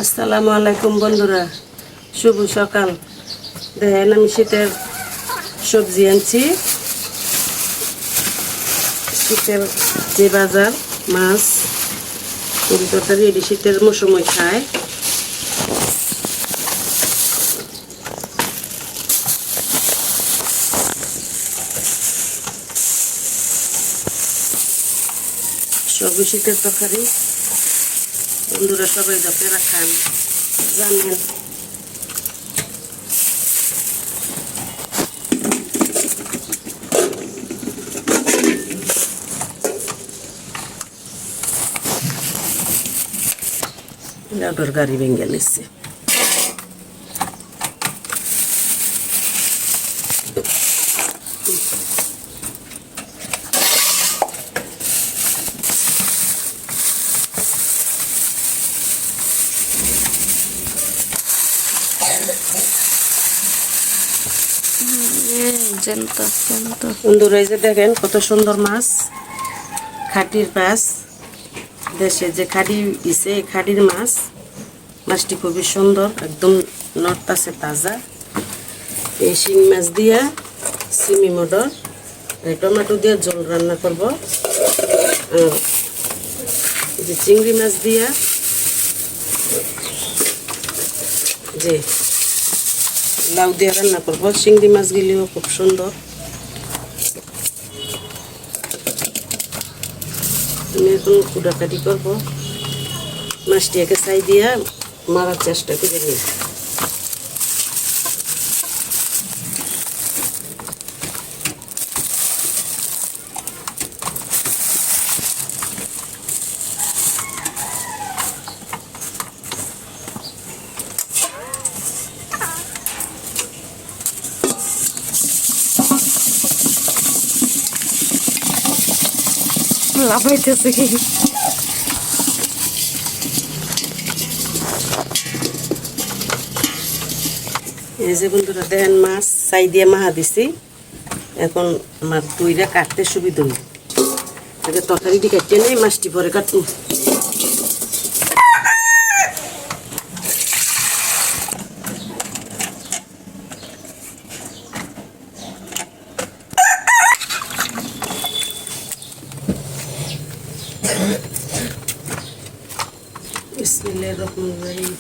আসসালামু আলাইকুম বন্ধুরা, শুভ সকাল। দেখেন আমি শীতের সবজি আনছি। শীতের যে বাজার মাছ তরি তরকারি এটি শীতের মৌসুমে খায়। সবই শীতের তরকারি। বন্ধুরা সবাই আপনারা খান, জানেন। লাউডার গাড়ি ভেঙে নিচ্ছে। বন্ধুরা এই যে দেখেন কত সুন্দর মাছ, খাটির মাছ। দেশে যে খাড়ি দিছে খাড়ির মাছ। মাছটি খুবই সুন্দর, একদম নড়তাছে, তাজা। এই শিং মাছ দিয়া সিমি মটর টমেটো দিয়ে ঝোল রান্না করব। এই যে চিংড়ি মাছ দিয়া যে লাউ দিয়ে রান্না করবো। চিংড়ি মাছগুলিও খুব সুন্দর। আমি এখন কুটাকাটি করবো। মাছটিকে ছাই দিয়া মারার চেষ্টা করে নিই। লাফাইতেছে কি? এই যে বন্ধুরা দেখেন মাছ ছাই দিয়ে মাহা দিছি। এখন আমার দইটা কাটতে সুবিধা হই। আগে তরকারিটি কাটিয়ে নেই, মাছটি পরে কাটুন। বিসমিল্লাহির রহমানির রহিম।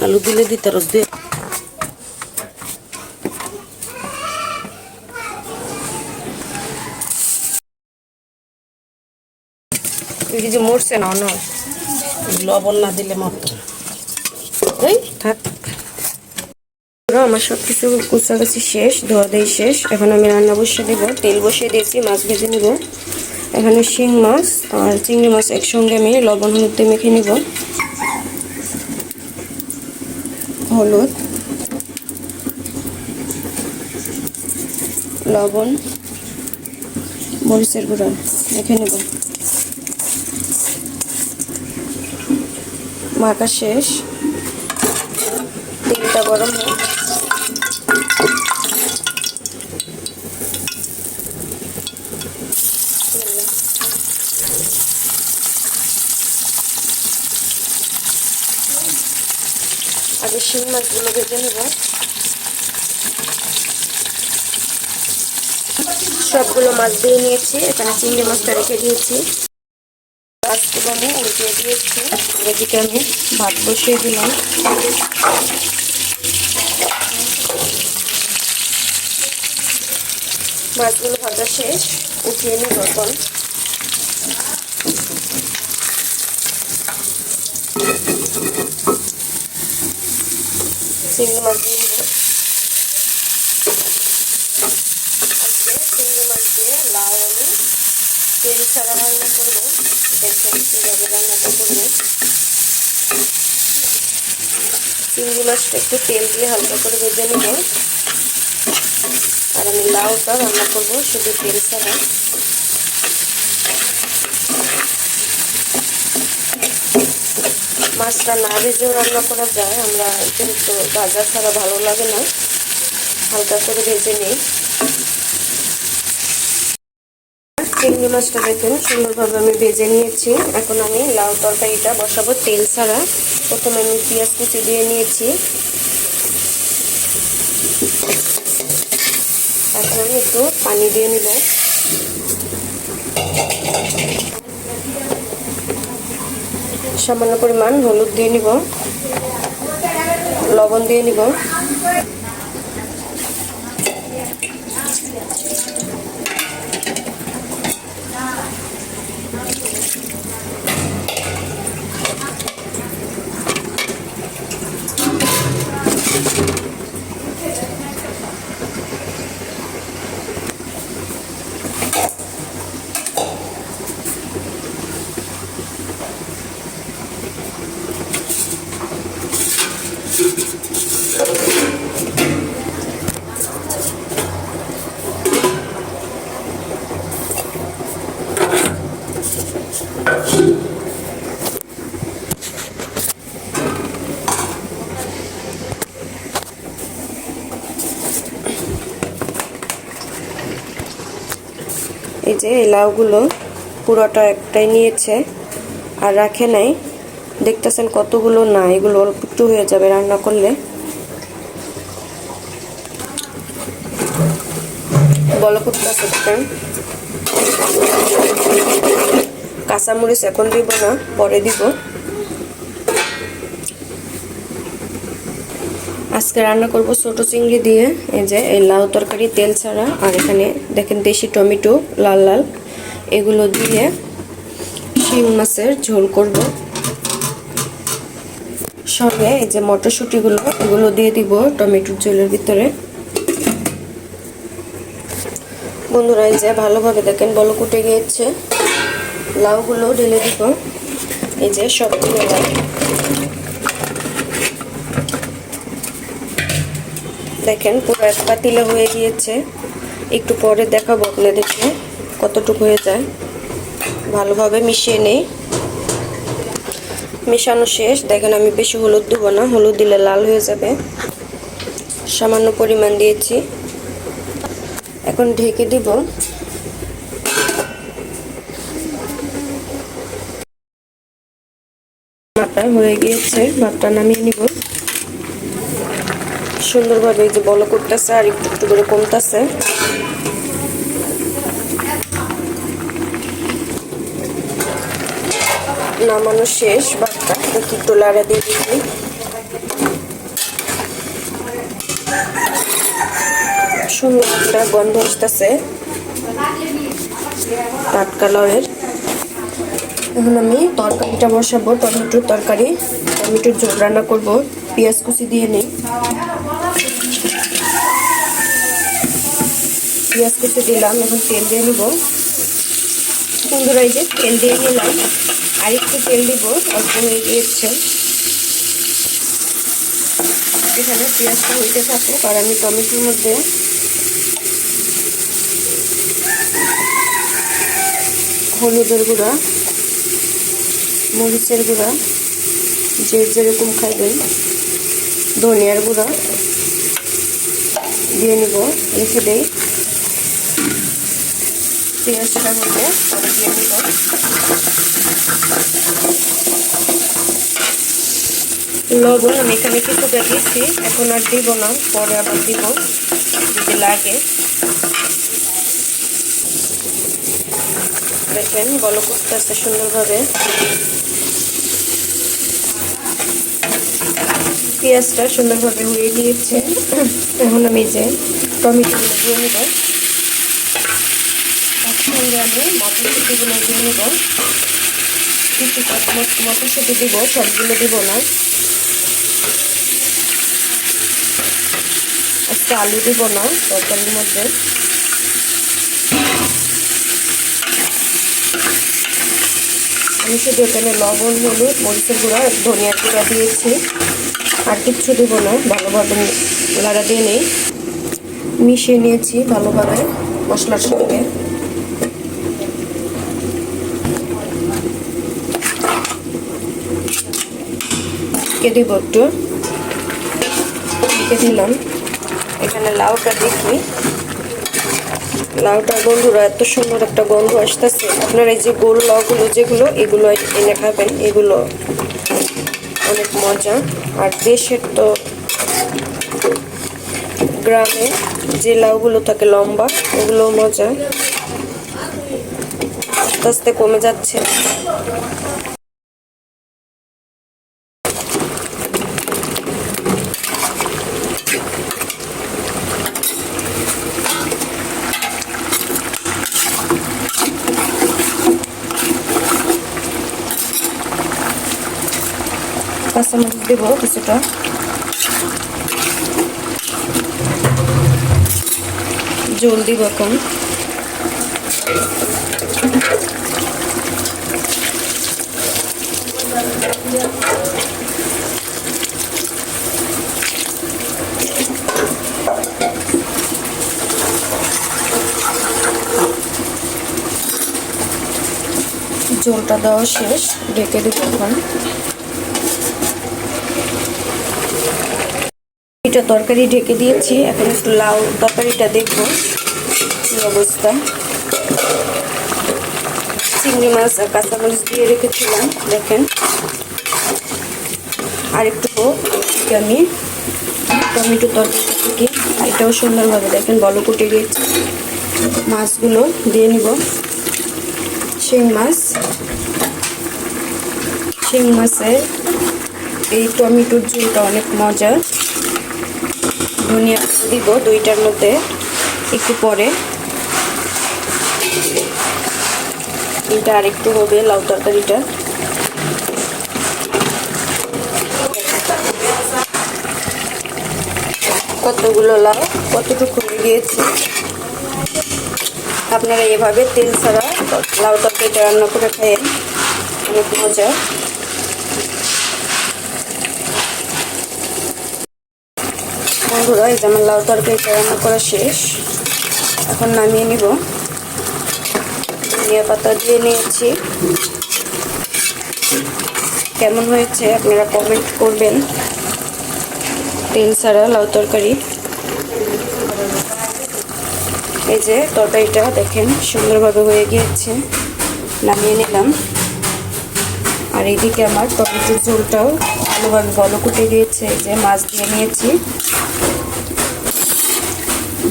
আলু দিলে দিতে রস দিয়ে কিছু মরছে না, লবণ না দিলে মতো থাক। আমার সব কিছু কুচাকাচি শেষ, ধোয়া দেই শেষ। এখন আমি রান্না বসিয়ে দেবো। তেল বসিয়ে দিয়েছি, মাছ ভেজে নেব। এখানে শিং মাছ আর চিংড়ি মাছ একসঙ্গে আমি লবণ হলুদ দিয়ে মেখে নেব। হলুদ, লবণ, মরিচের গুঁড়া মেখে নেব। মাখা শেষ। তেলটা গরম হোক। আগে শিং মাছগুলো ভেজে নেব। সবগুলো মাছ দিয়ে নিয়েছি। এখানে চিংড়ি মাছটা রেখে দিয়েছি। মাছগুলো আমি উল্টিয়ে দিয়েছি। এদিকে আমি ভাত বসিয়ে দিলাম। মাছগুলো ভাজা শেষ, উঠিয়ে নিব। এখন চিংড়ি মাছ দিয়ে নিব। চিংড়ি মাছ দিয়ে লাউ আমি তেল ছাড়া রান্না করবো। দেখেন কীভাবে রান্নাটা করবো। চিংড়ি মাছটা একটু তেল দিয়ে হালকা করে ভেজে নিব। আর আমি লাউটা রান্না করবো শুধু তেল ছাড়া। মাছটা না ভেজেও রান্না করা যায়, আমরা যেহেতু ভাজা ছাড়া ভালো লাগে না, হালকা করে ভেজে নিই। চিংড়ি মাছটা দেখুন সুন্দরভাবে আমি ভেজে নিয়েছি। এখন আমি লাউ তরকারিটা বসাবো তেল ছাড়া। প্রথমে আমি পেঁয়াজ কুচি দিয়ে নিয়েছি। এখন আমি একটু পানি দিয়ে নিব। সামান্য পরিমাণ হলুদ দিয়ে নিব, লবণ দিয়ে নিব। এই যে এই লাউগুলো পুরোটা একটাই নিয়েছে আর রাখে নাই, দেখতেছেন কতগুলো না, এগুলো অল্প একটু হয়ে যাবে রান্না করলে। বলো করতেছে, কাঁচামরিচ এখন দিব না, পরে দিব। আজকে রান্না করব ছোট চিংড়ি দিয়ে। এই যে এই লাউ তরকারি তেল ছাড়া, আর এখানে দেখেন দেশি টমেটো লাল লাল, এগুলো দিয়ে শিং মাছের ঝোল করব। সঙ্গে এই যে মটরশুঁটিগুলো, এগুলো দিয়ে দিব টমেটোর ঝোলের ভিতরে। বন্ধুরা এই যে ভালোভাবে দেখেন বলক উঠে গিয়েছে, লাউগুলো ঢেলে দিব। এই যে সবগুলো লাউ দেখেন পুরো এক পাতিলা হয়ে গিয়েছে। একটু পরে দেখাবো আপনাদেরকে কতটুকু হয়ে যায়। ভালোভাবে মিশিয়ে নেই। মেশানো শেষ। দেখেন আমি বেশি হলুদ দেবো না, হলুদ দিলে লাল হয়ে যাবে। সামান্য পরিমাণ দিয়েছি। এখন ঢেকে দিব। ভাতটা হয়ে গিয়েছে, ভাতটা নামিয়ে নিব। সুন্দরভাবে এই যে বলক করতেছে আর একটু একটু করে কমতেছে। নামানো শেষ। ভাতটা একটু লাড়া দিয়ে দিচ্ছি। সুন্দর একটা গন্ধ আসতেছে টাটকা লাউয়ের। এখন আমি তরকারিটা বসাবো, টমেটোর তরকারি। টমেটোর ঝোল রান্না করব, পেঁয়াজ কুচি দিয়ে নিই। পেঁয়াজ কুচি দিলাম, এখন তেল দিয়ে নিব। বন্ধুরা এই যে তেল দিয়ে নিলাম, আর একটু তেল দিব, অল্প হয়ে গিয়েছে। এখানে পেঁয়াজটা হইতে থাকুক আর আমি টমেটোর মধ্যে হলুদের গুঁড়া, মরিচের গুঁড়া, যে যেরকম খাইবেন, ধনিয়ার গুঁড়া দিয়ে নিব। রেখে দেই। পেঁয়াজটা হলে দিয়ে নিব। লবণ আমি এখানে কিছু দিয়েছি, এখন আর দিব না, পরে আবার দিব যদি লাগে। দেখেন বলক করতেছে সুন্দরভাবে। পেঁয়াজটা সুন্দরভাবে হয়ে গিয়েছে। এখন আমি যে টমেটো দিয়ে নিব, একসঙ্গে আমি মটরশুঁটিগুলো দিয়ে নিব। কিছু মটরশুঁটি দিব, সবগুলো দিব না। আজকে আলু দিব না তরকারির মধ্যে। আমি শুধু এখানে লবণ, হলুদ, মরিচের গুঁড়া, ধনিয়ার গুঁড়া দিয়েছি, আর কিচ্ছু দিব না। ভালোভাবে লাড়া দিয়ে নেই। মিশিয়ে নিয়েছি ভালোভাবে মশলার সঙ্গে। ঢেকে দিব একটু, ঢেকে দিলাম। এখানে লাউটা দেখি, লাউটা বন্ধুরা এত সুন্দর একটা গন্ধ আসতেছে। আপনারা এই যে গোল লাউগুলো যেগুলো, এগুলো এনে খাবেন, এগুলো অনেক মজা। আর দেশের তো গ্রামে যে লাউগুলো থাকে লম্বা, ওগুলো মজা। আস্তে আস্তে কমে যাচ্ছে। কাঁচামরিচ দেবো কিছুটা, জল দিব এখন। জলটা দেওয়া শেষ, ঢেকে দেব এখন। এটা তরকারি ঢেকে দিয়েছি, এখন একটু লাউ তরকারিটা দেখবো কি অবস্থা। চিংড়ি মাছ আর কাঁচামরিচ দিয়ে রেখেছিলাম, দেখেন। আর একটু আমি টমেটো তরকারি থেকে এটাও সুন্দরভাবে দেখেন বলক উঠে গিয়েছে। মাছগুলো দিয়ে নিব। শিং মাছের এই টমেটোর ঝোলটা অনেক মজা। ধনিয়া দিব দুইটার মধ্যে একটু পরে। এটা আর একটু হবে লাউ তরকারিটা। কতগুলো লাউ কতটুকু হয়ে গিয়েছে। আপনারা এভাবে তেল ছাড়া লাউ তরকারিটা রান্না করে খায়েন, অনেক মজা। বন্ধুরা এই যে আমার লাউ তরকারিটা রান্না করা শেষ, এখন নামিয়ে নিব। ধনিয়া পাতা দিয়ে নিয়েছি। কেমন হয়েছে আপনারা কমেন্ট করবেন। তেল ছাড়া লাউ তরকারি। এই যে তরকারিটা দেখেন সুন্দরভাবে হয়ে গিয়েছে, নামিয়ে নিলাম। আর এইদিকে আমার টমেটোর ঝোলটাও ভালোভাবে বলক উঠে গিয়েছে। এই যে মাছ দিয়ে নিয়েছি,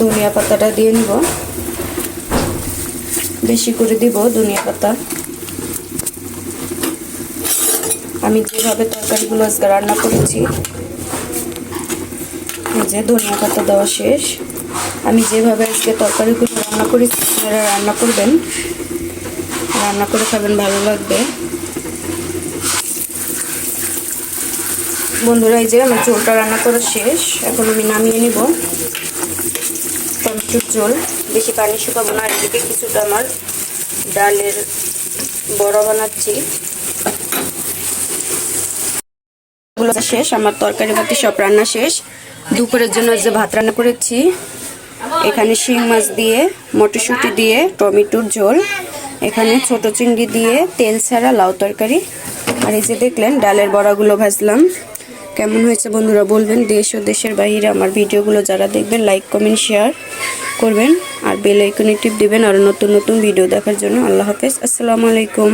ধনিয়া পাতাটা দিয়ে নিব, বেশি করে দিব ধনিয়া পাতা। আমি যেভাবে তরকারিগুলো আজকে রান্না করেছি, এই যে ধনিয়া পাতা দেওয়া শেষ। আমি যেভাবে আজকে তরকারিগুলো রান্না করেছি আপনারা রান্না করবেন, রান্না করে খাবেন, ভালো লাগবে। বন্ধুরা এই যে আমার ঝোলটা রান্না করা শেষ, এখন আমি নামিয়ে নিব। টমেটোর ঝোল, বেশি পানি শুকাবো না। এদিকে কিছুটা আমার ডালের বড়া বানাচ্ছি। শেষ, আমার তরকারি বাতি সব রান্না শেষ। দুপুরের জন্য যে ভাত রান্না করেছি, এখানে শিং মাছ দিয়ে, মটরশুঁটি দিয়ে টমেটোর ঝোল, এখানে ছোট চিংড়ি দিয়ে তেল ছাড়া লাউ তরকারি। আর এই যে দেখলেন ডালের বড়াগুলো ভাজলাম। কেমন হয়েছে বন্ধুরা বলবেন। দেশ ও দেশের বাইরে আমার ভিডিওগুলো যারা দেখবেন লাইক কমেন্ট শেয়ার করবেন আর বেল আইকনে টিপ দিবেন আরও নতুন নতুন ভিডিও দেখার জন্য। আল্লাহ হাফেজ, আসসালামু আলাইকুম।